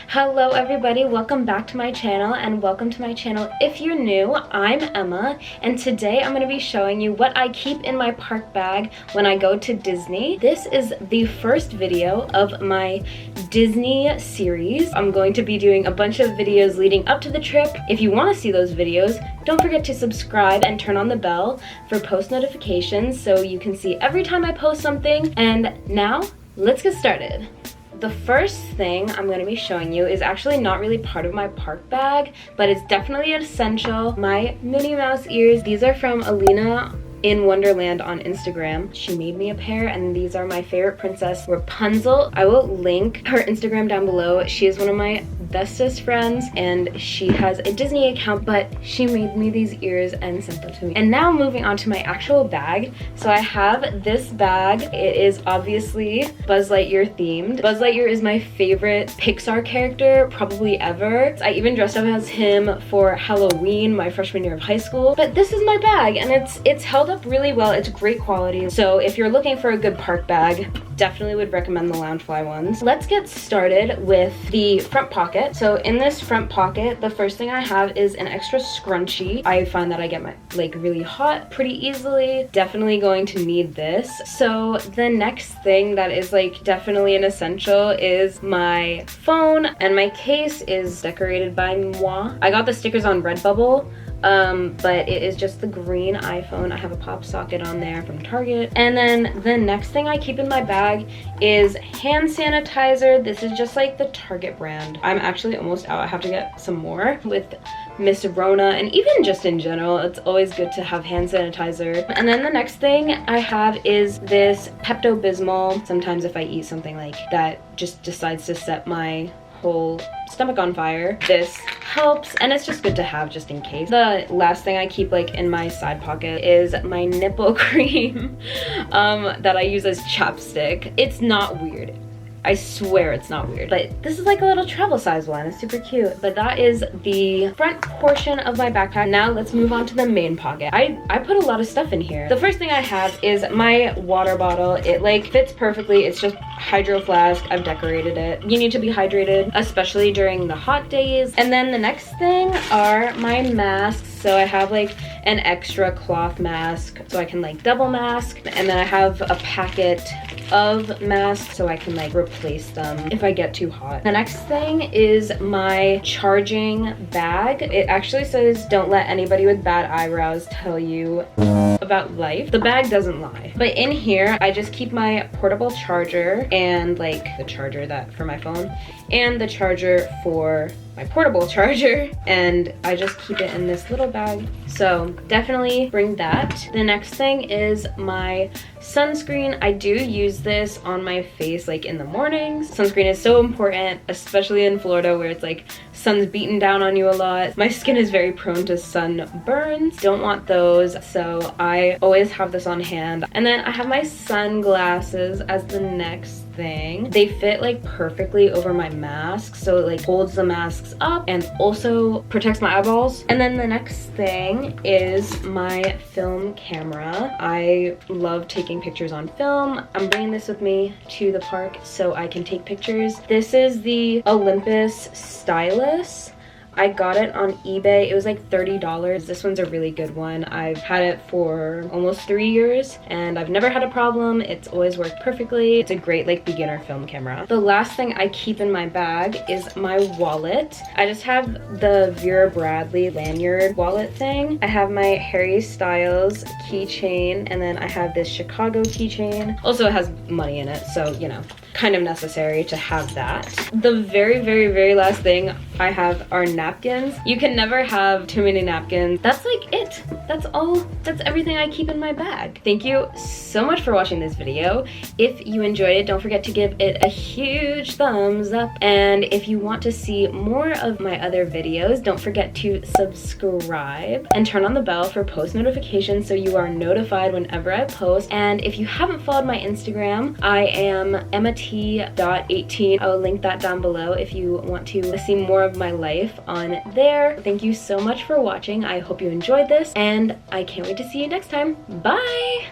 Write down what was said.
Hello everybody, welcome back to my channel, and welcome to my channel if you're new. I'm Emma, and today I'm going to be showing you what I keep in my park bag when I go to Disney. This is the first video of my Disney series. I'm going to be doing a bunch of videos leading up to the trip. If you want to see those videos, don't forget to subscribe and turn on the bell for post notifications so you can see every time I post something. And now, let's get started. The first thing I'm going to be showing you is actually not really part of my park bag, but it's definitely an essential. My Minnie Mouse ears. These are from Alina in Wonderland on Instagram. She made me a pair, and these are my favorite princess, Rapunzel. I will link her Instagram down below. She is one of my bestest friends, and she has a Disney account, but she made me these ears and sent them to me. And now moving on to my actual bag. So I have this bag. It is obviously Buzz Lightyear themed. Buzz Lightyear is my favorite Pixar character probably ever. I even dressed up as him for Halloween my freshman year of high school. But this is my bag, and it's held up really well. It's great quality. So if you're looking for a good park bag, definitely would recommend the Loungefly ones. Let's get started with the front pocket. So in this front pocket, the first thing I have is an extra scrunchie. I find that I get my like really hot pretty easily. Definitely going to need this. So the next thing that is like definitely an essential is my phone, and my case is decorated by moi. I got the stickers on Redbubble. But it is just the green iPhone. I have a pop socket on there from Target. And then the next thing I keep in my bag is hand sanitizer. This is just like the Target brand. I'm actually almost out. I have to get some more with Miss Rona, and even just in general, it's always good to have hand sanitizer. And then the next thing I have is this Pepto-Bismol. Sometimes if I eat something like that just decides to set my whole stomach on fire, this helps, and it's just good to have just in case. The last thing I keep like in my side pocket is my nipple cream that I use as chapstick. It's not weird. I swear it's not weird, but this is like a little travel size one. It's super cute. But that is the front portion of my backpack. Now let's move on to the main pocket. I put a lot of stuff in here. The first thing I have is my water bottle. It like fits perfectly. It's just hydro flask. I've decorated it. You need to be hydrated, especially during the hot days. And then the next thing are my masks. So I have like an extra cloth mask so I can like double mask, and then I have a packet of masks so I can like replace them if I get too hot. The next thing is my charging bag. It actually says don't let anybody with bad eyebrows tell you about life. The bag doesn't lie. But in here I just keep my portable charger, and like the charger that for my phone, and the charger for my portable charger, and I just keep it in this little bag. So definitely bring that. The next thing is my sunscreen. I do use this on my face like in the mornings. Sunscreen is so important, especially in Florida where it's like sun's beating down on you a lot. My skin is very prone to sunburns. Don't want those, so I always have this on hand. And then I have my sunglasses as the next thing. They fit like perfectly over my mask, so it like holds the masks up and also protects my eyeballs. And then the next thing is my film camera. I love taking pictures on film. I'm bringing this with me to the park so I can take pictures. This is the Olympus stylus. I got it on eBay. It was like $30. This one's a really good one. I've had it for almost 3 years and I've never had a problem. It's always worked perfectly. It's a great like beginner film camera. The last thing I keep in my bag is my wallet. I just have the Vera Bradley lanyard wallet thing. I have my Harry Styles keychain, and then I have this Chicago keychain. Also, it has money in it, so you know, kind of necessary to have that. The very last thing I have are napkins. You can never have too many napkins. That's like it. That's all. That's everything I keep in my bag. Thank you so much for watching this video. If you enjoyed it, don't forget to give it a huge thumbs up. And if you want to see more of my other videos, don't forget to subscribe and turn on the bell for post notifications so you are notified whenever I post. And if you haven't followed my Instagram, I am emmat.18. I'll link that down below if you want to see more of my life on there. Thank you so much for watching. I hope you enjoyed this, and I can't wait to see you next time. Bye!